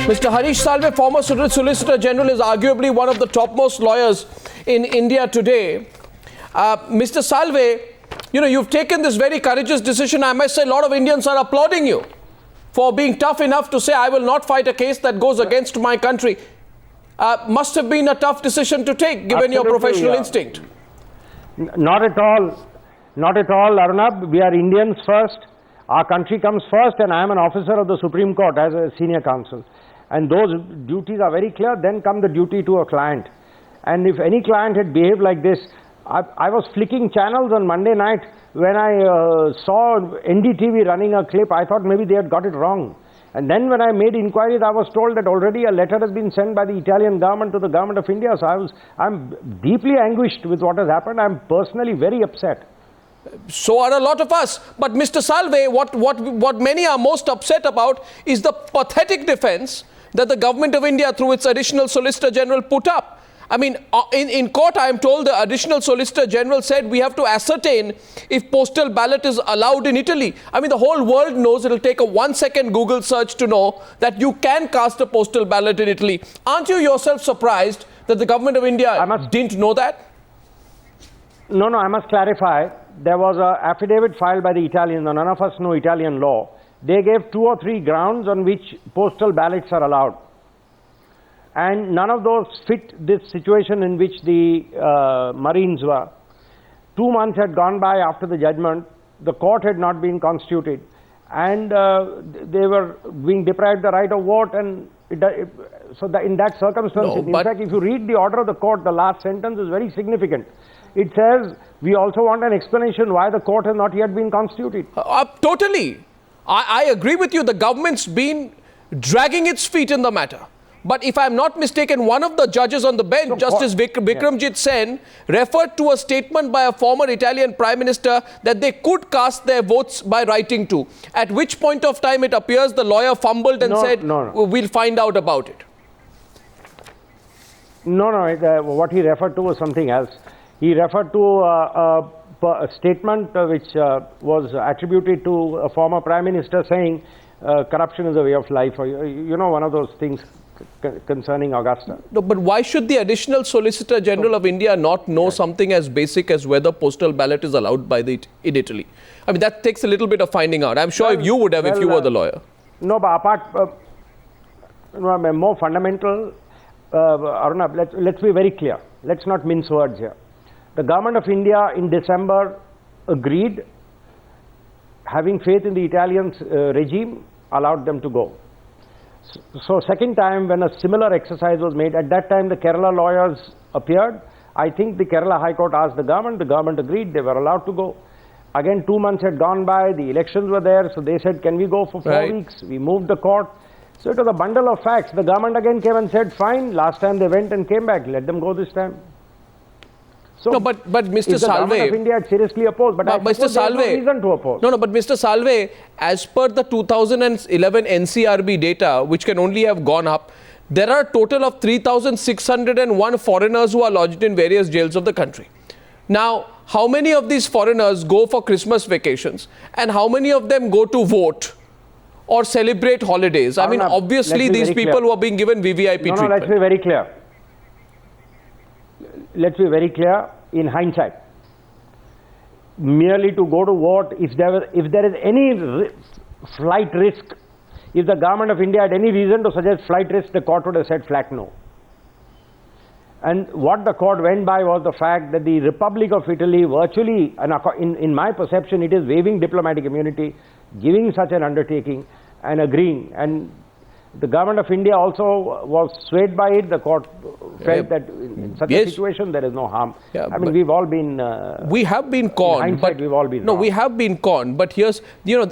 Mr. Harish Salve, former Solicitor General, is arguably one of the topmost lawyers in India today. Mr. Salve, you've taken this very courageous decision. I must say a lot of Indians are applauding you for being tough enough to say, I will not fight a case that goes against my country. Must have been a tough decision to take, given your professional instinct. Not at all. Not at all, Arnab. We are Indians first. Our country comes first, and I am an officer of the Supreme Court as a senior counsel. And those duties are very clear. Then come the duty to a client. And if any client had behaved like this, I was flicking channels on Monday night when I saw NDTV running a clip. I thought maybe they had got it wrong. And then when I made inquiries, I was told that already a letter has been sent by the Italian government to the government of India. So I'm deeply anguished with what has happened. I'm personally very upset. So are a lot of us. But Mr. Salve, what many are most upset about is the pathetic defense that the government of India, through its additional Solicitor General, put up. I mean, in court, I am told the additional Solicitor General said we have to ascertain if postal ballot is allowed in Italy. I mean, the whole world knows. It'll take a 1-second Google search to know that you can cast a postal ballot in Italy. Aren't you yourself surprised that the government of India didn't know that? No, I must clarify. There was an affidavit filed by the Italians. None of us know Italian law. They gave 2 or 3 grounds on which postal ballots are allowed. And none of those fit this situation in which the Marines were. 2 months had gone by after the judgment. The court had not been constituted. And they were being deprived the right of vote. And so in that circumstance, in fact, if you read the order of the court, the last sentence is very significant. It says, we also want an explanation why the court has not yet been constituted. Totally. I agree with you. The government's been dragging its feet in the matter. But if I'm not mistaken, one of the judges on the bench, Justice Vikramjit Sen, referred to a statement by a former Italian Prime Minister that they could cast their votes by writing to. At which point of time it appears the lawyer fumbled and said, we'll find out about it. What he referred to was something else. He referred to a statement which was attributed to a former Prime Minister saying corruption is a way of life, or one of those things concerning Augusta. No, but why should the additional Solicitor General of India not know something as basic as whether postal ballot is allowed in Italy? I mean, that takes a little bit of finding out. I'm sure if you would have if you were the lawyer. No, but apart, more fundamental, Arnab, let's be very clear. Let's not mince words here. The government of India in December agreed, having faith in the Italian regime, allowed them to go. So second time when a similar exercise was made, at that time the Kerala lawyers appeared. I think the Kerala High Court asked the government agreed, they were allowed to go. Again, 2 months had gone by, the elections were there, so they said, can we go for 4 weeks? We moved the court. So it was a bundle of facts. The government again came and said, fine, last time they went and came back, let them go this time. So, no, but Mr. Salve, the government of India had seriously opposed, but Mr. Salve, no reason to oppose. No, but Mr. Salve, as per the 2011 NCRB data, which can only have gone up, there are a total of 3,601 foreigners who are lodged in various jails of the country. Now, how many of these foreigners go for Christmas vacations, and how many of them go to vote or celebrate holidays? I mean, obviously, these people who are being given VVIP treatment. Let's be very clear. Let's be very clear, in hindsight, merely to go to vote, if there is any flight risk, if the government of India had any reason to suggest flight risk, the court would have said flat no. And what the court went by was the fact that the Republic of Italy virtually, in my perception, it is waiving diplomatic immunity, giving such an undertaking and agreeing. And the government of India also was swayed by it. The court felt that in such a situation there is no harm. I mean, we've all been... we have been conned. But we've all been wrong. We have been conned. But here's,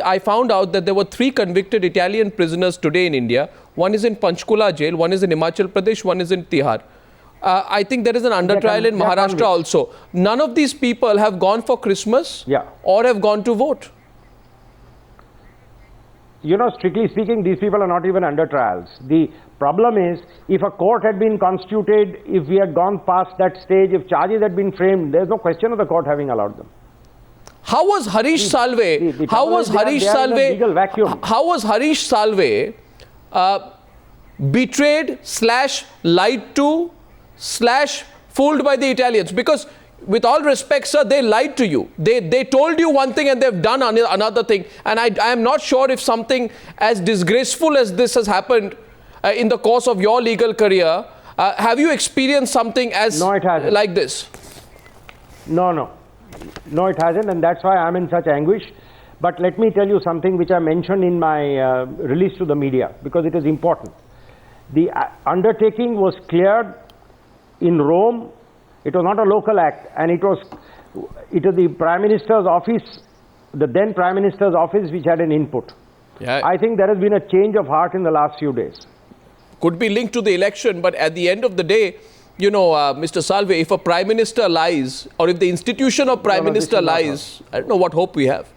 I found out that there were 3 convicted Italian prisoners today in India. One is in Panchkula jail, one is in Himachal Pradesh, one is in Tihar. I think there is an under trial in Maharashtra also. None of these people have gone for Christmas or have gone to vote. Strictly speaking, these people are not even under trials. The problem is, if a court had been constituted, if we had gone past that stage, if charges had been framed, there's no question of the court having allowed them. How was Harish Salve? How was Harish Salve betrayed slash lied to slash fooled by the Italians? Because with all respect, sir, they lied to you. They told you one thing and they've done another thing. And I am not sure if something as disgraceful as this has happened in the course of your legal career. Have you experienced something as like this? No, it hasn't, and that's why I'm in such anguish. But let me tell you something which I mentioned in my release to the media, because it is important. The undertaking was cleared in Rome. It was not a local act, and it was the Prime Minister's office, the then Prime Minister's office, which had an input. Yeah. I think there has been a change of heart in the last few days. Could be linked to the election, but at the end of the day, you know, Mr. Salve, if a Prime Minister lies, or if the institution of Prime Minister lies, I don't know what hope we have.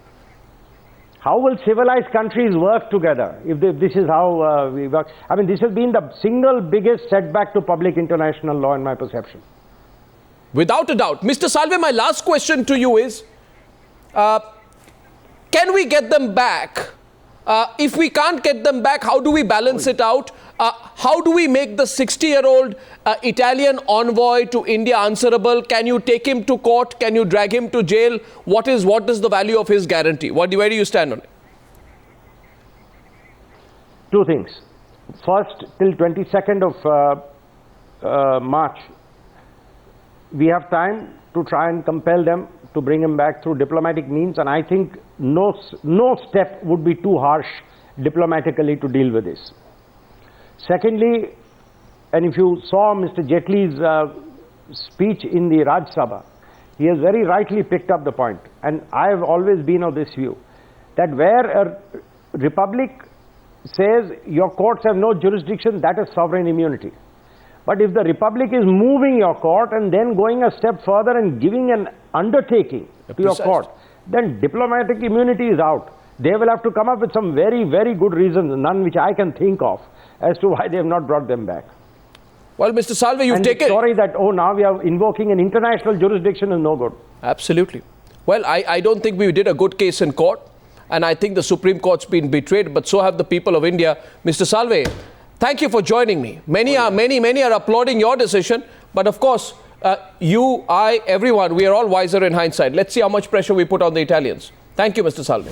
How will civilized countries work together if this is how we work? I mean, this has been the single biggest setback to public international law in my perception. Without a doubt. Mr. Salve, my last question to you is, can we get them back? If we can't get them back, how do we balance it out? How do we make the 60-year-old Italian envoy to India answerable? Can you take him to court? Can you drag him to jail? What is the value of his guarantee? Where do you stand on it? Two things. First, till 22nd of March, we have time to try and compel them to bring him back through diplomatic means, and I think no step would be too harsh diplomatically to deal with this. Secondly, and if you saw Mr. Jaitley's speech in the Raj Sabha, he has very rightly picked up the point, and I have always been of this view, that where a republic says your courts have no jurisdiction, that is sovereign immunity. But if the republic is moving your court and then going a step further and giving an undertaking to your court, then diplomatic immunity is out. They will have to come up with some very, very good reasons, none which I can think of, as to why they have not brought them back. Well, Mr. Salve, you've taken... Sorry that, now we are invoking an international jurisdiction is no good. Absolutely. Well, I don't think we did a good case in court, and I think the Supreme Court's been betrayed, but so have the people of India. Mr. Salve, thank you for joining me. Many are applauding your decision, but of course, you, I, everyone, we are all wiser in hindsight. Let's see how much pressure we put on the Italians. Thank you, Mr. Salve.